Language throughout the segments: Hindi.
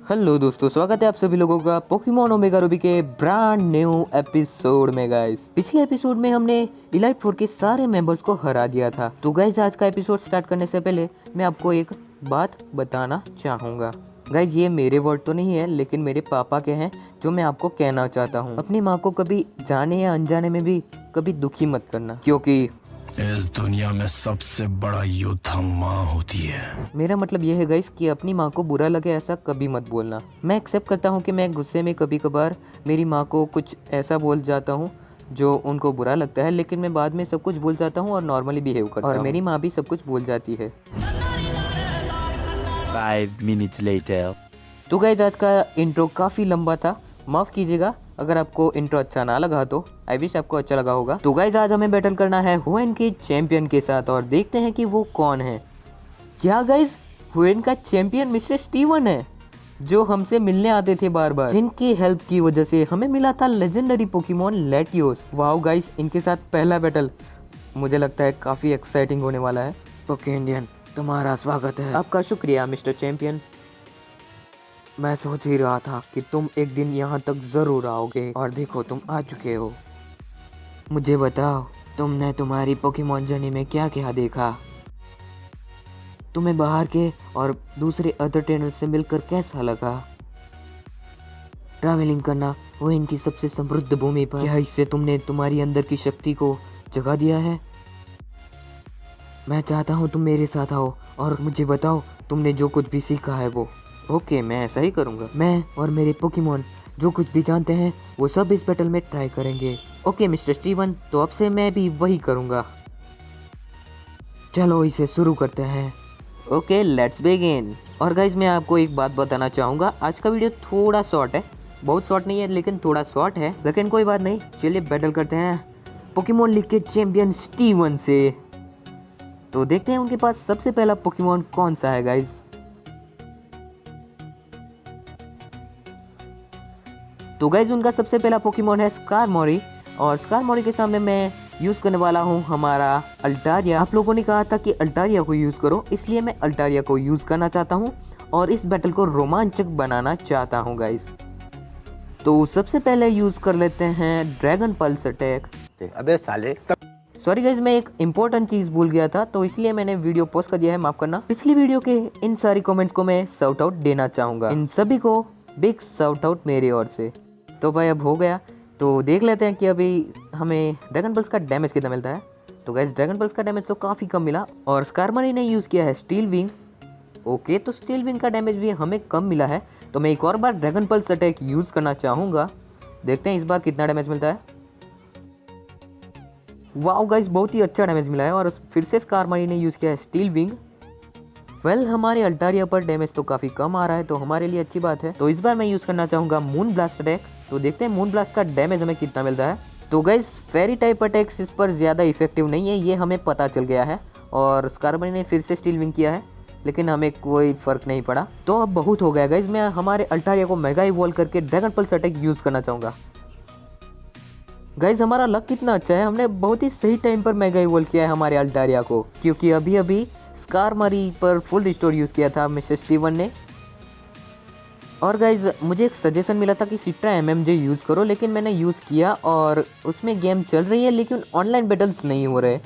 हेलो दोस्तों, स्वागत है आप सभी लोगों का पोकेमॉन ओमेगा रूबी के ब्रांड न्यू एपिसोड में। गाइस पिछले एपिसोड में हमने इलाइट फोर के सारे मेंबर्स को हरा दिया था। तो गाइस आज का एपिसोड स्टार्ट करने से पहले मैं आपको एक बात बताना चाहूँगा। गाइस ये मेरे वर्ड तो नहीं है, लेकिन मेरे पापा के हैं जो मैं आपको कहना चाहता हूँ। अपनी माँ को कभी जाने या अनजाने में भी कभी दुखी मत करना, क्योंकि इस दुनिया में सबसे बड़ा योद्धा माँ होती है। मेरा मतलब यह है गाइस कि अपनी माँ को बुरा लगे ऐसा कभी मत बोलना। मैं एक्सेप्ट करता हूँ कि मैं गुस्से में कभी कभार मेरी माँ को कुछ ऐसा बोल जाता हूँ जो उनको बुरा लगता है, लेकिन मैं बाद में सब कुछ भूल जाता हूँ और नॉर्मली बिहेव करता हूँ। और मेरी माँ भी सब कुछ भूल जाती है। 5 minutes later. तो गाइस आज का इंट्रो काफ़ी लंबा था, माफ़ कीजिएगा अगर आपको इंट्रो अच्छा ना लगा तो। आई विश आपको अच्छा लगा होगा। तो गाइस आज हमें बैटल करना है हुएन के चैंपियन के साथ और देखते हैं कि वो कौन है। क्या गाइस हुएन का चैंपियन मिस्टर स्टीवन है, जो हमसे मिलने आते थे बार बार, जिनकी हेल्प की वजह से हमें मिला था legendary Pokemon Latios. Wow guys, इनके साथ पहला बैटल मुझे लगता है काफ़ी एक्साइटिंग होने वाला है। ओके इंडियन, तुम्हारा स्वागत है। आपका शुक्रिया मिस्टर चैंपियन। मैं सोच ही रहा था कि तुम एक दिन यहाँ तक जरूर आओगे और देखो तुम आ चुके हो। मुझे बताओ, तुमने तुम्हारी पोकेमॉन जर्नी में क्या क्या देखा? तुम्हें बाहर के और दूसरे अदर ट्रेनर से मिलकर कैसा लगा? ट्रैवलिंग करना वो इनकी सबसे समृद्ध भूमि पर, क्या इससे तुमने तुम्हारी अंदर की शक्ति को जगा दिया है? मैं चाहता हूँ तुम मेरे साथ आओ और मुझे बताओ तुमने जो कुछ भी सीखा है वो। ओके, मैं ऐसा ही करूँगा। मैं और मेरे पोकेमॉन जो कुछ भी जानते हैं वो सब इस बैटल में ट्राई करेंगे। ओके मिस्टर स्टीवन, तो अब से मैं भी वही करूँगा। चलो इसे शुरू करते हैं। Okay let's begin. और गाइज मैं आपको एक बात बताना चाहूँगा, आज का वीडियो थोड़ा शॉर्ट है, बहुत शॉर्ट नहीं है लेकिन थोड़ा शॉर्ट है, लेकिन कोई बात नहीं। चलिए बैटल करते हैं पोकेमॉन लीग के चैंपियन स्टीवन से। तो देखते हैं उनके पास सबसे पहला पोकेमॉन कौन सा है गाइज। तो गाइज उनका सबसे पहला पोकेमॉन है स्कारमोरी, और स्कारमोरी के सामने मैं यूज़ करने वाला हूँ हमारा अल्टारिया। आप लोगों ने कहा था कि अल्टारिया को यूज़ करो, इसलिए मैं अल्टारिया को यूज़ करना चाहता हूँ और इस बैटल को रोमांचक बनाना चाहता हूँ गाइज। तो सबसे पहले यूज़ कर लेते हैं ड्रैगन पल्स अटैक। अबे साले, सॉरी गाइज, मैं एक इम्पोर्टेंट चीज़ भूल गया था, तो इसलिए मैंने वीडियो पोस्ट कर दिया है, माफ़ करना। पिछली वीडियो के इन सारी कमेंट्स को मैं शाउट आउट देना चाहूँगा, इन सभी को बिग शाउट आउट मेरी ओर से। तो भाई अब हो गया, तो देख लेते हैं कि अभी हमें ड्रैगन पल्स का डैमेज कितना मिलता है। तो गाइस ड्रैगन पल्स का डैमेज तो काफ़ी कम मिला, और स्कारमरी ने यूज़ किया है स्टील विंग। ओके, तो स्टील विंग का डैमेज भी हमें कम मिला है, तो मैं एक और बार ड्रैगन पल्स अटैक यूज़ करना चाहूँगा। देखते हैं इस बार कितना डैमेज मिलता है। वाओ गाइस, बहुत ही अच्छा डैमेज मिला है, और फिर से स्कारमरी ने यूज़ किया है स्टील विंग। वेल हमारे अल्टारिया पर डैमेज तो काफ़ी कम आ रहा है, तो हमारे लिए अच्छी बात है। तो इस बार मैं यूज़ करना चाहूँगा मून ब्लास्ट अटैक। तो देखते हैं मून ब्लास्ट का डैमेज हमें कितना मिलता है। तो गाइस फेरी टाइप अटैक्स इस पर ज़्यादा इफेक्टिव नहीं है, ये हमें पता चल गया है, और स्कारमरी ने फिर से स्टील विंग किया है, लेकिन हमें कोई फ़र्क नहीं पड़ा। तो अब बहुत हो गया गाइस, मैं हमारे अल्टारिया को मेगा इवॉल्व करके ड्रैगन पल्स अटैक यूज़ करना चाहूँगा। गाइस हमारा लक कितना अच्छा है, हमने बहुत ही सही टाइम पर मेगा इवॉल्व किया है हमारे अल्टारिया को, क्योंकि अभी अभी स्कारमरी पर फुल रिस्टोर यूज़ किया था मिस्टर स्टीवन ने। और गाइज मुझे एक सजेशन मिला था कि सिट्रा MMJ यूज़ करो, लेकिन मैंने यूज़ किया और उसमें गेम चल रही है, लेकिन ऑनलाइन बैटल्स नहीं हो रहे।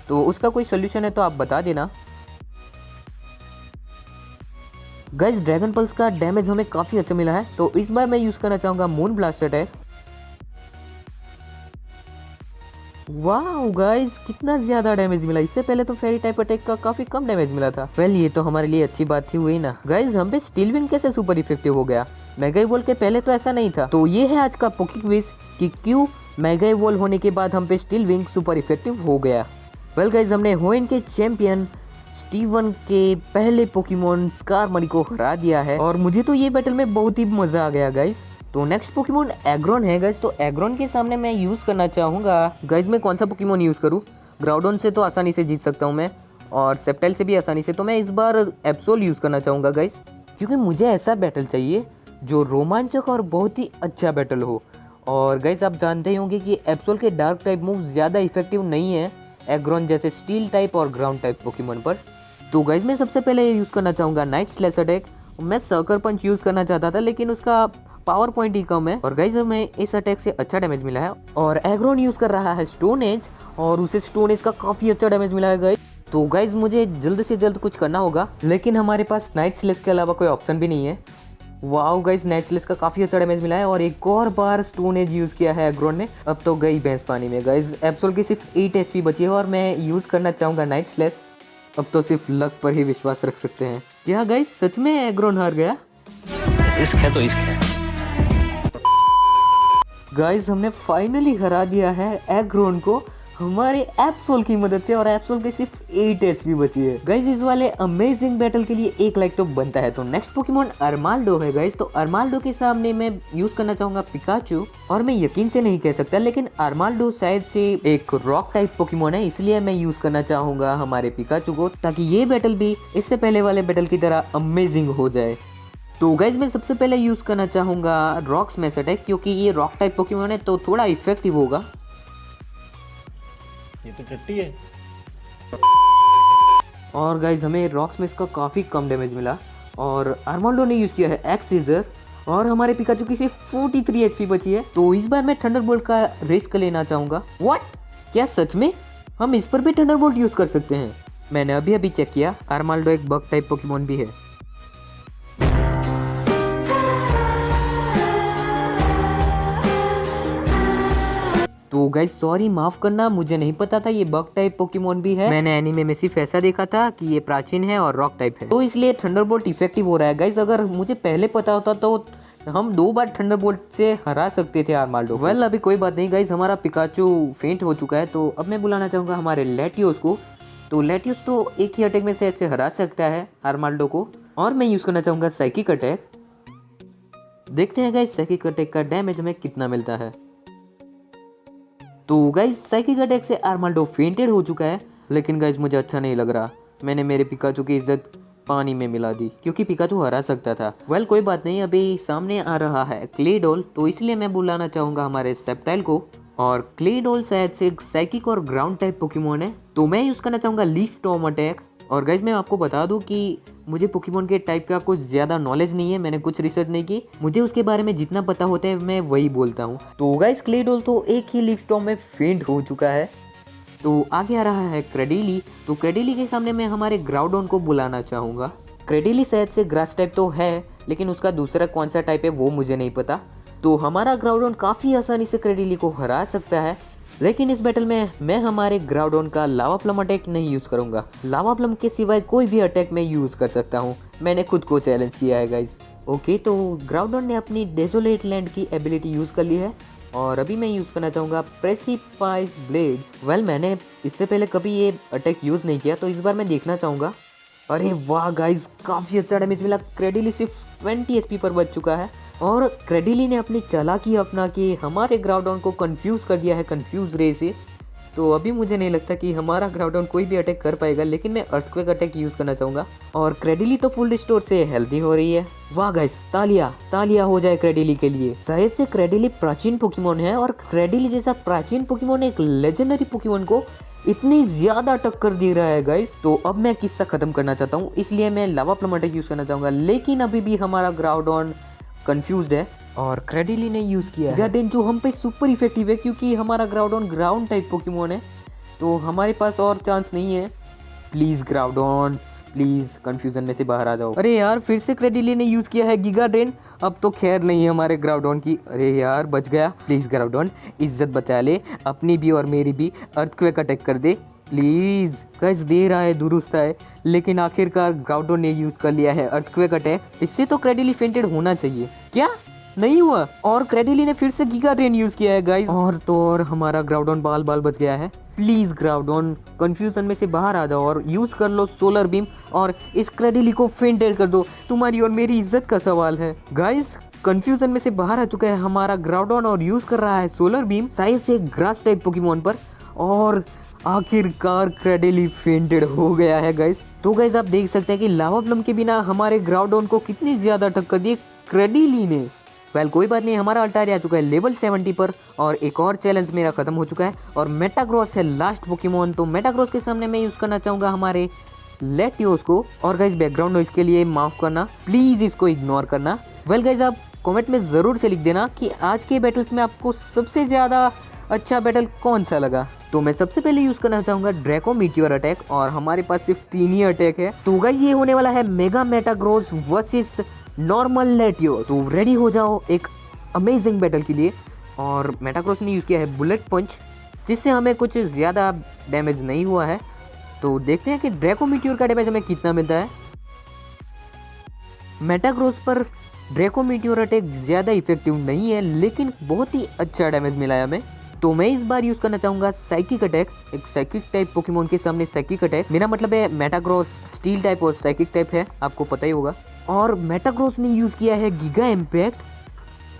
तो उसका कोई सोल्यूशन है तो आप बता देना। गाइज ड्रैगन पल्स का डैमेज हमें काफ़ी अच्छा मिला है, तो इस बार मैं यूज़ करना चाहूँगा मून ब्लास्ट अटैक। वाह गाइस, कितना ज़्यादा डैमेज मिला, इससे पहले तो फेरी टाइप अटैक का काफ़ी कम डैमेज मिला था। वेल ये तो हमारे लिए अच्छी बात ही हुई ना। गाइस हम पे स्टील विंग कैसे सुपर इफेक्टिव हो गया, मेगा इवॉल्व के पहले तो ऐसा नहीं था। तो ये है आज का पोकी क्विज कि क्यों मेगा इवॉल्व होने के बाद हम पे स्टील विंग सुपर इफेक्टिव हो गया। वेल गाइस हमने हुएन के चैंपियन स्टीवन के पहले पोकेमॉन स्कारमरी को हरा दिया है, और मुझे तो ये बैटल में बहुत ही मज़ा आ गया गाइस। तो नेक्स्ट पोकेमॉन एग्रोन है गाइज, तो एग्रोन के सामने मैं यूज़ करना चाहूँगा। गाइज मैं कौन सा पोकेमॉन यूज़ करूँ? ग्राउडोन से तो आसानी से जीत सकता हूँ मैं, और सेप्टाइल से भी आसानी से, तो मैं इस बार एप्सोल यूज़ करना चाहूँगा गाइज, क्योंकि मुझे ऐसा बैटल चाहिए जो रोमांचक और बहुत ही अच्छा बैटल हो। और गाइज आप जानते ही होंगे कि एप्सोल के डार्क टाइप मूव ज़्यादा इफेक्टिव नहीं है एग्रोन जैसे स्टील टाइप और ग्राउंड टाइप पोकेमॉन पर। तो गाइज मैं सबसे पहले यूज़ करना चाहूँगा नाइट स्लैश अटैक, मैं सर्कर पंच यूज करना चाहता था लेकिन उसका पावर पॉइंट ही कम है और गाइज हमें इस अटैक से अच्छा डैमेज मिला है। और एग्रोन यूज कर रहा है स्टोन एज और उसे स्टोन एज का काफी अच्छा डैमेज मिला है गाइज। तो गाइज मुझे जल्द से जल्द कुछ करना होगा, लेकिन हमारे पास नाइट स्लेश के अलावा कोई ऑप्शन भी नहीं है। वाओ गाइज, नाइट स्लेश का काफी अच्छा डैमेज मिला है और एक और बार स्टोन एज यूज किया है एग्रोन ने। अब तो गई भैंस पानी में गाइज। एब्सोल की सिर्फ 8 HP बची है और मैं यूज करना चाहूंगा नाइट स्लेश। अब तो सिर्फ लक पर ही विश्वास रख सकते हैं। क्या गाइज सच में एग्रोन हार गया? इश्क है तो इश्क है। गाइज हमने फाइनली हरा दिया है एग्रोन को हमारे एप्सोल की मदद से और एप्सोल की सिर्फ 8 HP बची है। गाइज इस वाले अमेजिंग बैटल के लिए 1 लाइक तो बनता है। तो नेक्स्ट पोकेमोन अर्माल्डो है गाइज। तो अर्माल्डो के सामने मैं यूज करना चाहूंगा पिकाचू और मैं यकीन से नहीं कह सकता लेकिन अर्माल्डो शायद से एक रॉक टाइप पोकेमोन है, इसलिए मैं यूज करना चाहूंगा हमारे पिकाचू को ताकि ये बैटल भी इससे पहले वाले बैटल की तरह अमेजिंग हो जाए। तो गाइज मैं सबसे पहले यूज करना चाहूंगा रॉक स्मैश अटैक क्योंकि ये रॉक टाइप पोकेमोन है तो थोड़ा इफेक्टिव होगा। ये तो टट्टी है। और गाइज हमें रॉक स्मैश का काफी कम डैमेज मिला और अर्माल्डो ने यूज किया है एक्स सीजर और हमारे पिकाचू की सिर्फ 43 HP बची है। तो इस बार मैं थंडरबोल्ट का रिस्क लेना चाहूंगा। व्हाट, क्या सच में हम इस पर भी थंडरबोल्ट यूज कर सकते हैं? मैंने अभी चेक किया, अर्माल्डो एक बग टाइप पोकेमोन भी है। तो गाइस सॉरी, माफ करना, मुझे नहीं पता था ये बग टाइप पोकेमोन भी है। मैंने एनीमे में सिर्फ ऐसा देखा था कि ये प्राचीन है और रॉक टाइप है, तो इसलिए थंडरबोल्ट इफेक्टिव हो रहा है। गाइस अगर मुझे पहले पता होता तो हम 2 बार थंडरबोल्ट से हरा सकते थे अर्माल्डो। वेल अभी कोई बात नहीं गाइस, हमारा पिकाचू फेंट हो चुका है। तो अब मैं बुलाना चाहूंगा हमारे लेटियोस को। तो लेटियोस तो एक ही अटैक में से ऐसे हरा सकता है अर्माल्डो को और मैं यूज करना चाहूंगा साइकिक अटैक। देखते हैं गाइस साइकिक अटैक का डैमेज हमें कितना मिलता है। तो गाइस साइकिक अटैक से अर्माल्डो फेंटेड हो चुका है, लेकिन गाइस मुझे अच्छा नहीं लग रहा। मैंने मेरे पिकाचू की इज्जत पानी में मिला दी क्योंकि पिकाचू हरा सकता था। वेल कोई बात नहीं, अभी सामने आ रहा है क्लेडोल, तो इसलिए मैं बुलाना चाहूंगा हमारे सेप्टाइल को। और क्लेडोल शायद से साइकिक और ग्राउंड टाइप पोकेमोन है, तो मैं यूज करना चाहूंगा लीफ स्टॉर्म अटैक। और गाइज मैं आपको बता दूं कि मुझे पोकेमोन के टाइप का कुछ ज़्यादा नॉलेज नहीं है, मैंने कुछ रिसर्च नहीं की। मुझे उसके बारे में जितना पता होता है मैं वही बोलता हूँ। तो गाइज क्लेडोल तो एक ही लीफ स्टॉर्म में फेंट हो चुका है। तो आगे आ रहा है क्रेडिली। तो क्रेडिली के सामने मैं हमारे ग्राउडोन को बुलाना चाहूँगा। क्रेडिली शायद से ग्रास टाइप तो है, लेकिन उसका दूसरा कौन सा टाइप है वो मुझे नहीं पता। तो हमारा ग्राउडोन काफ़ी आसानी से क्रेडिली को हरा सकता है, लेकिन इस बैटल में मैं हमारे ग्राउडोन का लावा प्लम अटैक नहीं यूज़ करूंगा। लावा प्लम के सिवाय कोई भी अटैक मैं यूज़ कर सकता हूं, मैंने खुद को चैलेंज किया है गाइस। ओके, तो ग्राउडोन ने अपनी डेजोलेट लैंड की एबिलिटी यूज़ कर ली है और अभी मैं यूज़ करना चाहूँगा प्रेसिपाइज ब्लेड्स। वेल मैंने इससे पहले कभी ये अटैक यूज़ नहीं किया, तो इस बार मैं देखना चाहूँगा। अरे वाह गाइस, काफ़ी अच्छा डैमेज मिला। क्रेडिली सिर्फ 20 HP पर बच चुका है और क्रेडिली ने अपनी चालाकी अपना के हमारे ग्राउडोन को कंफ्यूज कर दिया है कंफ्यूज रे से। तो अभी मुझे नहीं लगता कि हमारा ग्राउडोन कोई भी अटैक कर पाएगा, लेकिन मैं अर्थक्वेक अटैक यूज़ करना चाहूँगा। और क्रेडिली तो फुल रिस्टोर से हेल्दी हो रही है। वाह गाइस, तालिया हो जाए क्रेडिली के लिए। शायद से क्रेडिली प्राचीन पोकेमोन है और क्रेडिली जैसा प्राचीन पोकेमोन एक लेजेंडरी पोकेमोन को इतनी ज्यादा टक्कर दे रहा है गाइस। तो अब मैं किस्सा खत्म करना चाहता हूँ, इसलिए मैं लावा प्लम अटैक यूज़ करना चाहूँगा, लेकिन अभी भी हमारा ग्राउडोन कंफ्यूज्ड है और क्रेडिली ने यूज़ किया गार्डन जो हम पे सुपर इफेक्टिव है, क्योंकि हमारा ग्राउडोन ग्राउंड टाइप पोकेमोन है, तो हमारे पास और चांस नहीं है। प्लीज़ ग्राउडोन, प्लीज़ कंफ्यूजन में से बाहर आ जाओ। अरे यार, फिर से क्रेडिली ने यूज़ किया है गीगा ड्रेन। अब तो खैर नहीं है हमारे ग्राउडोन की। अरे यार, बच गया। प्लीज़ ग्राउडोन इज्जत बचा ले, अपनी भी और मेरी भी। अर्थक्वेक अटैक कर दे प्लीज़। गाइस दे रहा है, दुरुस्त है, लेकिन आखिरकार ग्राउडोन ने यूज़ कर लिया है अर्थक्वेक अटैक। इससे तो क्रेडिली फेंटेड होना चाहिए, क्या नहीं हुआ? और क्रेडिली ने फिर से गीगा ड्रेन यूज़ किया है गाइस। और तो और हमारा ग्राउडोन बाल बच गया है। प्लीज़ ग्राउडोन कंफ्यूजन में से बाहर आ जाओ और यूज़ कर लो सोलर बीम और इस क्रेडिली को फेंटेड कर दो। तुम्हारी और मेरी इज्जत का सवाल है। गाइस कंफ्यूजन में से बाहर आ चुका है हमारा ग्राउडोन और यूज़ कर रहा है सोलर बीम शायद से ग्रास टाइप पोकेमोन पर, और आखिरकार क्रेडिली फेंटेड हो गया है गाइस। तो गाइस आप देख सकते हैं कि लावा प्लम के बिना हमारे ग्राउडोन को कितनी ज़्यादा टक्कर दी क्रेडिली ने। वेल कोई बात नहीं, हमारा अल्टारी आ चुका है लेवल 70 पर और एक और चैलेंज मेरा खत्म हो चुका है और मेटाग्रॉस है लास्ट पोकेमोन। तो मेटाग्रॉस के सामने मैं यूज़ करना चाहूँगा हमारे लेटियोस को। और गाइज बैकग्राउंड नॉइज के लिए माफ करना, प्लीज इसको इग्नोर करना। वेल गाइज आप कमेंट में ज़रूर से लिख देना कि आज के बैटल्स में आपको सबसे ज़्यादा अच्छा बैटल कौन सा लगा। तो मैं सबसे पहले यूज़ करना चाहूँगा ड्रैको मीटियोर अटैक, और हमारे पास सिर्फ 3 ही अटैक है। तो गाइज ये होने वाला है मेगा मेटाग्रोस वर्सेस नॉर्मल लेटियोस। तो रेडी हो जाओ एक अमेजिंग बैटल के लिए। और मेटाग्रोस ने यूज़ किया है बुलेट पंच, जिससे हमें कुछ ज़्यादा डैमेज नहीं हुआ है। तो देखते हैं कि ड्रैको मीटियोर का डैमेज हमें कितना मिलता है। मेटाग्रोस पर ड्रैको मीटियोर अटैक ज़्यादा इफेक्टिव नहीं है, लेकिन बहुत ही अच्छा डैमेज मिला है हमें। तो मैं इस बार यूज़ करना चाहूँगा साइकिक अटैक। एक साइकिक टाइप पोकेमोन के सामने साइकिक अटैक, मेरा मतलब है मेटाग्रोस स्टील टाइप और साइकिक टाइप है, आपको पता ही होगा। और मेटाग्रोस ने यूज़ किया है गीगा इम्पैक्ट,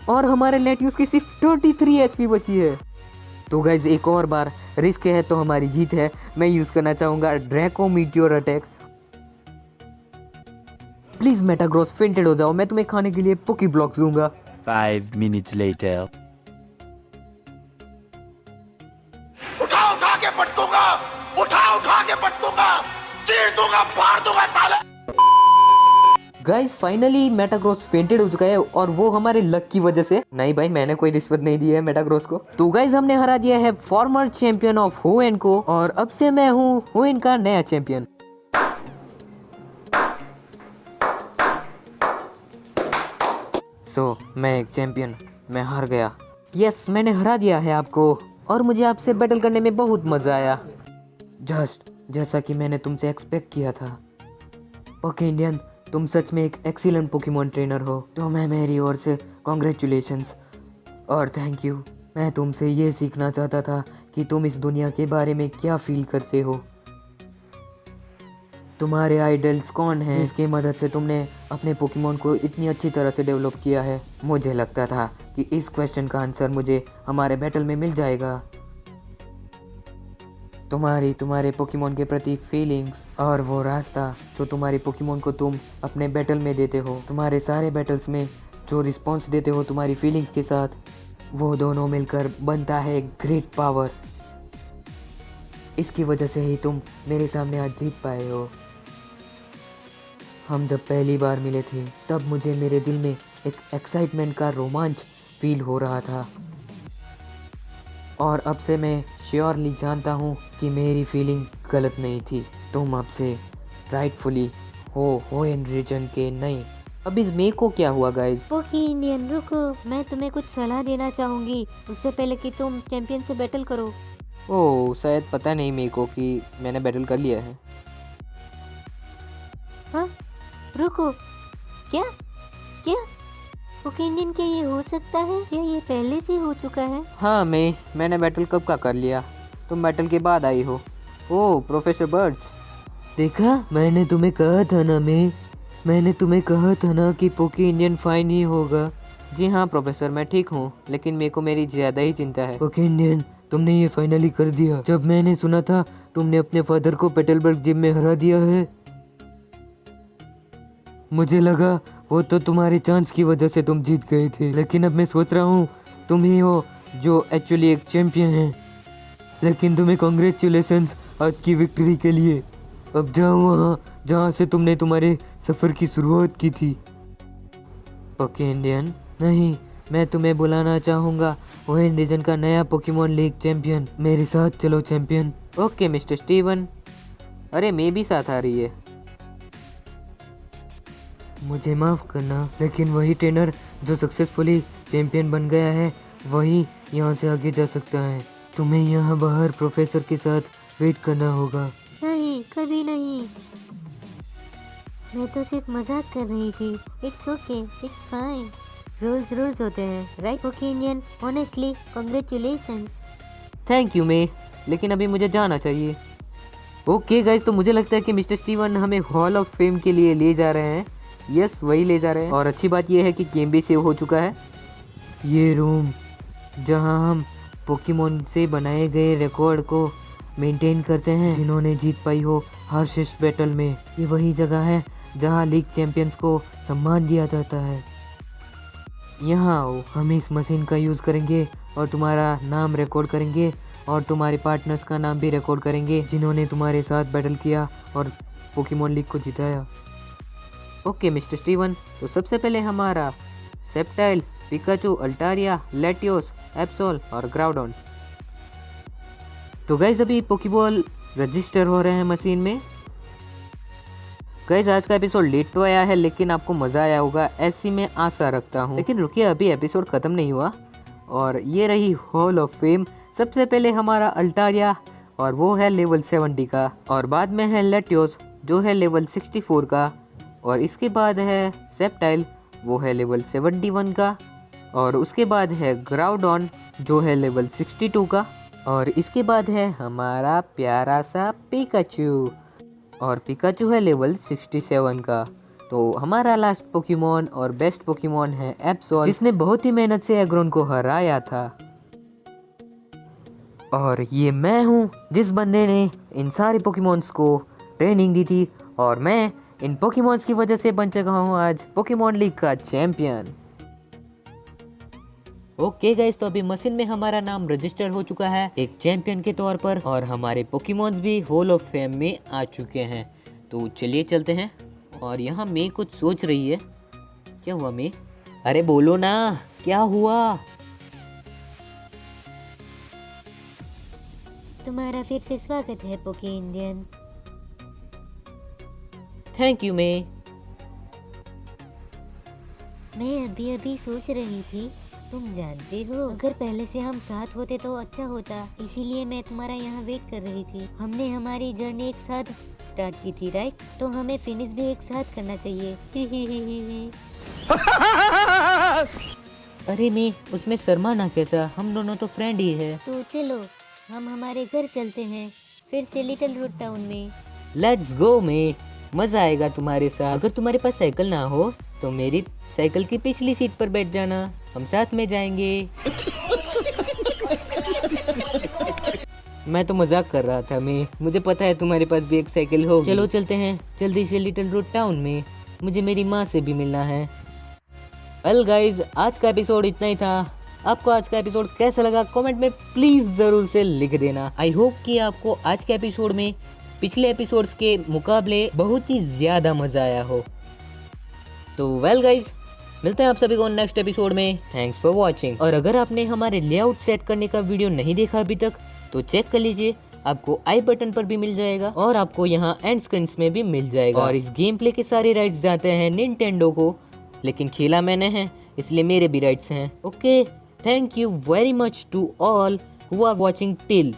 और हमारे लेटियोस की सिर्फ 33 HP बची है। तो गाइज एक और बार रिस्क है तो हमारी जीत है। मैं यूज़ करना चाहूँगा Draco meteor attack. Please Metagross fainted हो जाओ, मैं तुम्हें खाने के लिए पोकी ब्लॉक्स दूंगा। 5 minutes later. उठा उठा के पट दूंगा, उठा के पट दूंगा, चीर दूंगा, फाड़ दूंगा साले। गाइस फाइनली मेटाग्रोस फेंटेड हो चुका है, और वो हमारे लक की वजह से। नहीं भाई, मैंने कोई रिश्वत नहीं दी है मेटाग्रोस को। तो गाइस हमने हरा दिया है फॉर्मर चैंपियन ऑफ होएन को, और अब से मैं हूँ होएन का नया चैंपियन। मैं एक चैंपियन, मैं हार गया। यस, मैंने हरा दिया है आपको, और मुझे आपसे बैटल करने में बहुत मजा आया, जस्ट जैसा कि मैंने तुमसे एक्सपेक्ट किया था। ओके इंडियन, तुम सच में एक एक्सीलेंट पोकेमॉन ट्रेनर हो, तो मैं मेरी ओर से कॉन्ग्रेचुलेशंस और थैंक यू। मैं तुमसे ये सीखना चाहता था कि तुम इस दुनिया के बारे में क्या फील करते हो। तुम्हारे आइडल्स कौन हैं जिसकी मदद से तुमने अपने पोकेमॉन को इतनी अच्छी तरह से डेवलप किया है। मुझे लगता था कि इस क्वेश्चन का आंसर मुझे हमारे बैटल में मिल जाएगा। तुम्हारे पोकेमॉन के प्रति फीलिंग्स और वो रास्ता जो तुम्हारे पोकेमॉन को तुम अपने बैटल में देते हो, तुम्हारे सारे बैटल्स में जो रिस्पॉन्स देते हो तुम्हारी फीलिंग्स के साथ, वो दोनों मिलकर बनता है ग्रेट पावर। इसकी वजह से ही तुम मेरे सामने आज जीत पाए हो। हम जब पहली बार मिले थे तब मुझे मेरे दिल में एक एक्साइटमेंट का रोमांच फील हो रहा था, और अब से मैं श्योरली जानता हूँ कि मेरी फीलिंग गलत नहीं थी। तुम अब से राइटफुली होएन रीजन के नए। अब इस मे को क्या हुआ गाइज? पोकी इंडियन रुको, मैं तुम्हें कुछ सलाह देना चाहूँगी उससे पहले कि तुम चैंपियन से बैटल करो। ओह, शायद पता नहीं मे को कि मैंने बैटल कर लिया है। हाँ रुको, क्या क्या पोकी इंडियन, क्या ये हो सकता है? क्या ये पहले से हो चुका है? हाँ मैंने बैटल कब का कर लिया, तुम बैटल के बाद आई हो। ओह प्रोफेसर बर्ड्स, देखा मैंने तुम्हें कहा था ना, मैंने तुम्हें कहा था ना कि पोकी इंडियन फाइन ही होगा। जी हाँ प्रोफेसर, मैं ठीक हूँ, लेकिन मेरे को मेरी ज़्यादा ही चिंता है। पोकी इंडियन, तुमने ये फाइनली कर दिया। जब मैंने सुना था तुमने अपने फादर को पेटलबर्ग जिम में हरा दिया है, मुझे लगा वो तो तुम्हारे चांस की वजह से तुम जीत गए थे, लेकिन अब मैं सोच रहा हूँ तुम ही हो जो एक्चुअली एक चैंपियन है। लेकिन तुम्हें कॉन्ग्रेचुलेशंस आज की विक्ट्री के लिए। अब जाओ वहाँ जहाँ से तुमने तुम्हारे सफ़र की शुरुआत की थी। ओके इंडियन, नहीं, मैं तुम्हें बुलाना चाहूँगा होएन रीजन का नया पोकेमॉन लीग चैंपियन। मेरे साथ चलो चैंपियन। Okay mister Steven. अरे मैं भी साथ आ रही है। मुझे माफ़ करना, लेकिन वही ट्रेनर जो सक्सेसफुली चैंपियन बन गया है वही यहाँ से आगे जा सकता है। तुम्हें यहाँ बाहर प्रोफेसर के साथ वेट करना होगा। नहीं, कभी नहीं, मैं तो सिर्फ मजाक कर रही थी। It's okay, it's fine, rules होते हैं, right poke Indian? Honestly congratulations. Thank you may, लेकिन अभी मुझे जाना चाहिए। ओके गाइस, तो मुझे लगता है कि मिस्टर स्टीवन हमें हॉल ऑफ फेम के लिए ले जा रहे हैं। यस, वही ले जा रहे हैं, और अच्छी बात यह है कि गेम भी सेव हो चुका है। ये रूम जहां हम पोकेमॉन से बनाए गए रिकॉर्ड को मेंटेन करते हैं जिन्होंने जीत पाई हो हार्शेस्ट बैटल में, ये वही जगह है जहां लीग चैंपियंस को सम्मान दिया जाता है। यहाँ आओ, हम इस मशीन का यूज़ करेंगे और तुम्हारा नाम रिकॉर्ड करेंगे और तुम्हारे पार्टनर्स का नाम भी रिकॉर्ड करेंगे जिन्होंने तुम्हारे साथ बैटल किया और पोकेमॉन लीग को जिताया। ओके मिस्टर स्टीवन, तो सबसे पहले हमारा सेप्टाइल, पिकाचू, अल्टारिया, लेटियोस, एप्सोल और ग्राउडॉन। तो गाइज अभी पोकेबॉल रजिस्टर हो रहे हैं मशीन में। गाइज आज का एपिसोड लेट तो आया है लेकिन आपको मज़ा आया होगा ऐसी मैं आशा रखता हूँ। लेकिन रुकिए, अभी एपिसोड ख़त्म नहीं हुआ और ये रही हॉल ऑफ फेम। सबसे पहले हमारा अल्टारिया और वो है लेवल 70 का, और बाद में है लेटियोस जो है लेवल 64 का, और इसके बाद है सेप्टाइल वो है लेवल 71 का, और उसके बाद है ग्राउडॉन जो है लेवल 62 का, और इसके बाद है हमारा प्यारा सा पिकाचू, और पिकाचू है लेवल 67 का। तो हमारा लास्ट पोकेमॉन और बेस्ट पोकेमॉन है एप्सोल, जिसने बहुत ही मेहनत से एग्रोन को हराया था। और ये मैं हूँ जिस बंदे ने इन सारे पोकेमॉन्स को ट्रेनिंग दी थी, और मैं इन पोकेमॉन्स की वजह से बन चुका हूँ आज पोकेमॉन लीग का चैंपियन। ओके गाइस, तो अभी मशीन में हमारा नाम रजिस्टर हो चुका है एक चैंपियन के तौर पर, और हमारे पोकेमॉन्स भी हॉल ऑफ फेम में आ चुके हैं। तो चलिए चलते हैं। और यहाँ मे कुछ सोच रही है। क्या हुआ मे? अरे बोलो ना, क्या हुआ? तुम्हारा फिर से स्वागत है पोके इंडियन। Thank you may. मैं अभी अभी सोच रही थी, तुम जानते हो अगर पहले से हम साथ होते तो अच्छा होता, इसीलिए मैं तुम्हारा यहाँ वेट कर रही थी। हमने हमारी जर्नी एक साथ स्टार्ट की थी राइट, तो हमें फिनिश भी एक साथ करना चाहिए। ही। अरे मे, उसमें शर्मा ना कैसा, हम दोनों तो फ्रेंड ही है। तो चलो हम हमारे घर चलते हैं फिर से लिटिल रूट टाउन में। लेट्स गो मे, मजा आएगा तुम्हारे साथ। अगर तुम्हारे पास साइकिल ना हो तो मेरी साइकिल की पिछली सीट पर बैठ जाना, हम साथ में जाएंगे। मैं तो मजाक कर रहा था मैं, मुझे पता है तुम्हारे पास भी एक साइकिल हो। चलो चलते हैं जल्दी से लिटिल रूट टाउन में, मुझे मेरी माँ से भी मिलना है। वेल गाइज, आज का एपिसोड इतना ही था। आपको आज का एपिसोड कैसा लगा कमेंट में प्लीज जरूर से लिख देना। आई होप कि आपको आज के एपिसोड में पिछले एपिसोड्स के मुकाबले बहुत ही ज्यादा मजा आया हो। तो वेल गाइज, मिलते हैं आप सभी को नेक्स्ट एपिसोड में। Thanks for watching. और अगर आपने हमारे लेआउट सेट करने का वीडियो नहीं देखा अभी तक तो चेक कर लीजिए, आपको आई बटन पर भी मिल जाएगा और आपको यहाँ एंड स्क्रीन्स में भी मिल जाएगा। और इस गेम प्ले के सारे राइट्स जाते हैं निंटेंडो को, लेकिन खेला मैंने है इसलिए मेरे भी राइट्स हैं। Okay, thank you very much to all who are watching till